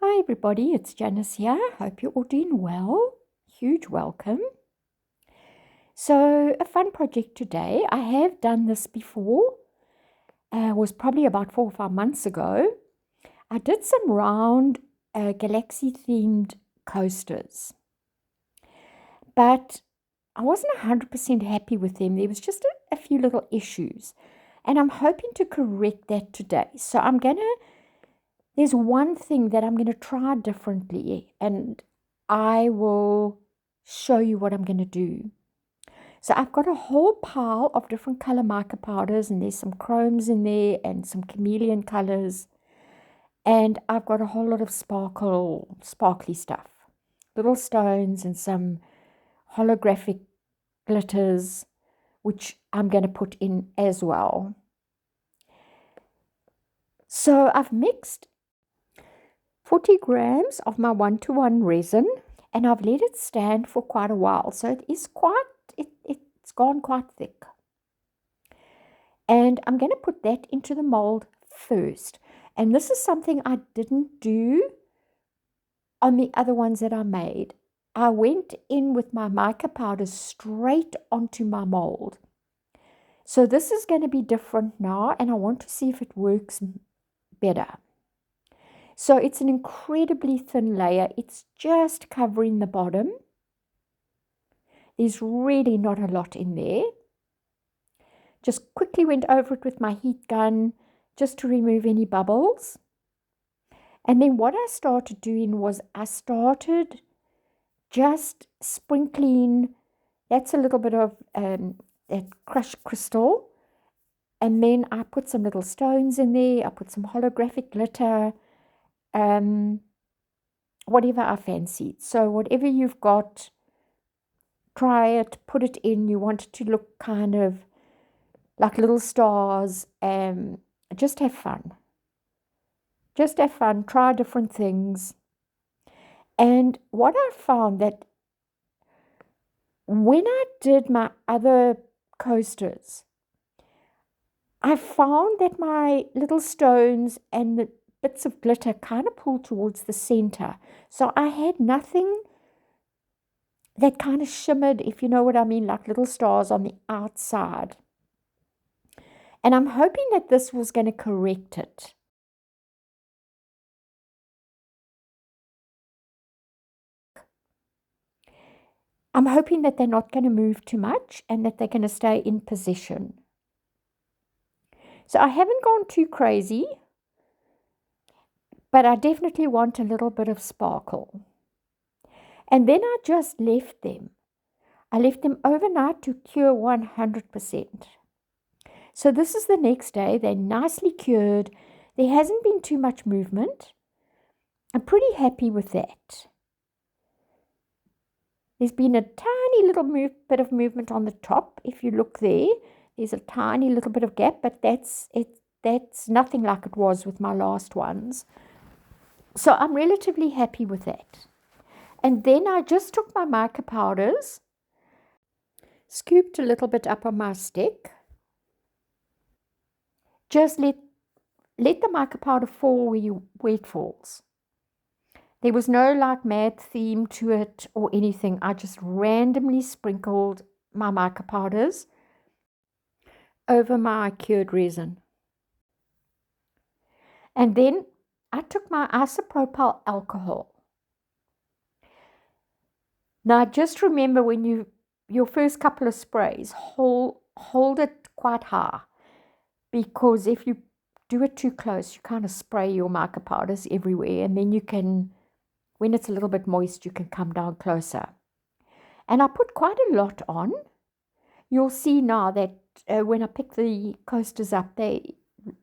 Hi everybody, it's Janice here. Hope you're all doing well. Huge welcome. So, a fun project today. I have done this before. It was probably about 4 or 5 months ago. I did some round galaxy themed coasters, but I wasn't 100% happy with them. There was just a few little issues, and I'm hoping to correct that today. So, there's one thing that I'm going to try differently, and I will show you what I'm going to do. So I've got a whole pile of different color mica powders, and there's some chromes in there and some chameleon colors. And I've got a whole lot of sparkly stuff, little stones and some holographic glitters, which I'm going to put in as well. So I've mixed 40 grams of my 1-to-1 resin, and I've let it stand for quite a while. So it's gone quite thick. And I'm going to put that into the mold first. And this is something I didn't do on the other ones that I made. I went in with my mica powder straight onto my mold. So this is going to be different now, and I want to see if it works better. So it's an incredibly thin layer. It's just covering the bottom. There's really not a lot in there. Just quickly went over it with my heat gun just to remove any bubbles. And then what I started doing was I started just sprinkling, that's a little bit of that crushed crystal. And then I put some little stones in there. I put some holographic glitter. Whatever I fancied. So whatever you've got, try it, put it in. You want it to look kind of like little stars. Just have fun. Just have fun. Try different things. And what I found that when I did my other coasters, I found that my little stones and the bits of glitter kind of pulled towards the center. So I had nothing that kind of shimmered, if you know what I mean, like little stars on the outside. And I'm hoping that this was going to correct it. I'm hoping that they're not going to move too much and that they're going to stay in position. So I haven't gone too crazy, but I definitely want a little bit of sparkle. And then I just left them. I left them overnight to cure 100%. So this is the next day. They're nicely cured. There hasn't been too much movement. I'm pretty happy with that. There's been a tiny little bit of movement on the top. If you look there, there's a tiny little bit of gap, but that's nothing like it was with my last ones. So I'm relatively happy with that. And then I just took my mica powders, scooped a little bit up on my stick. Just let the mica powder fall where it falls. There was no like mad theme to it or anything. I just randomly sprinkled my mica powders over my cured resin. And then I took my isopropyl alcohol. Now just remember when your first couple of sprays, hold it quite high, because if you do it too close, you kind of spray your mica powders everywhere, and then you can, when it's a little bit moist, you can come down closer. And I put quite a lot on. You'll see now that when I pick the coasters up,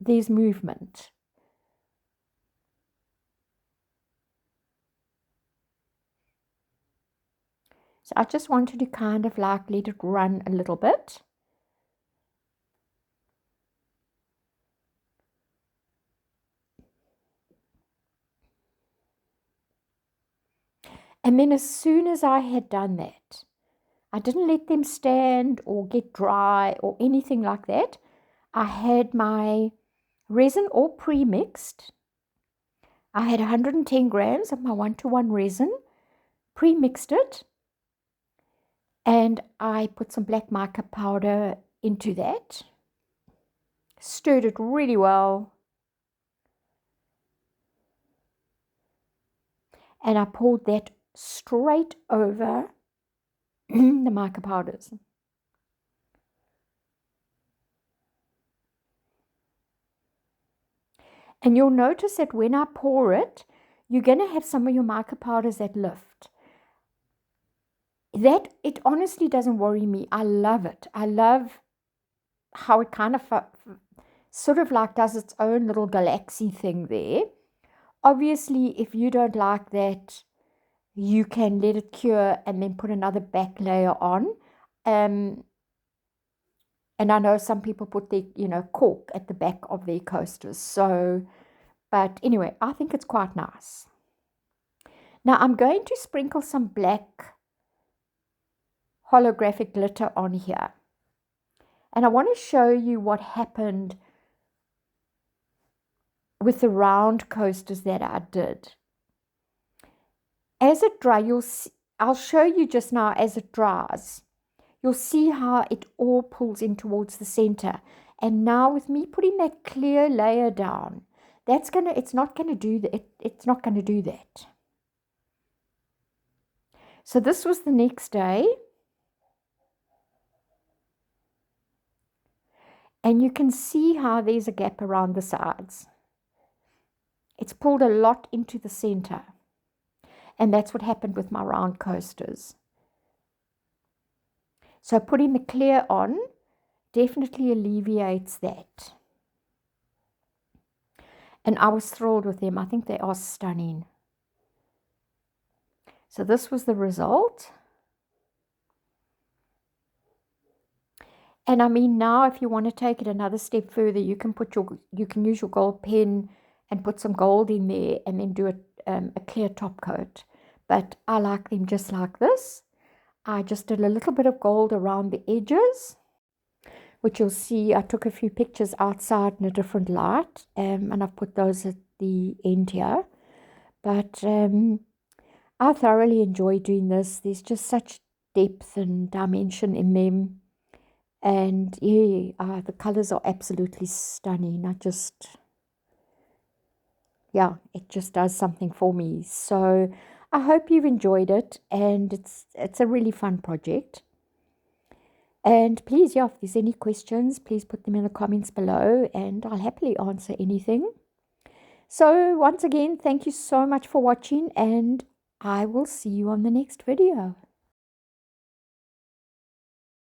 there's movement. So I just wanted to kind of like let it run a little bit. And then as soon as I had done that, I didn't let them stand or get dry or anything like that. I had my resin all pre-mixed. I had 110 grams of my 1-to-1 resin, pre-mixed it, and I put some black mica powder into that, stirred it really well, and I poured that straight over the mica powders. And you'll notice that when I pour it, you're going to have some of your mica powders that lift. That, it honestly doesn't worry me. I love it. I love how it kind of sort of like does its own little galaxy thing there. Obviously, if you don't like that, you can let it cure and then put another back layer on. And I know some people put their, cork at the back of their coasters. So, but anyway, I think it's quite nice. Now I'm going to sprinkle some black holographic glitter on here. And I want to show you what happened with the round coasters that I did. As it dries, I'll show you just now as it dries. You'll see how it all pulls in towards the center. And now with me putting that clear layer down, it's not going to do that. So this was the next day. And you can see how there's a gap around the sides. It's pulled a lot into the center. And that's what happened with my round coasters. So putting the clear on definitely alleviates that. And I was thrilled with them. I think they are stunning. So this was the result. And I mean, now if you want to take it another step further, you can use your gold pen and put some gold in there and then do a clear top coat. But I like them just like this. I just did a little bit of gold around the edges, which you'll see I took a few pictures outside in a different light, and I've put those at the end here. But I thoroughly enjoy doing this. There's just such depth and dimension in them. And yeah, the colors are absolutely stunning. It just does something for me. So I hope you've enjoyed it, and it's a really fun project. And please, if there's any questions, please put them in the comments below, and I'll happily answer anything. So once again, thank you so much for watching, and I will see you on the next video.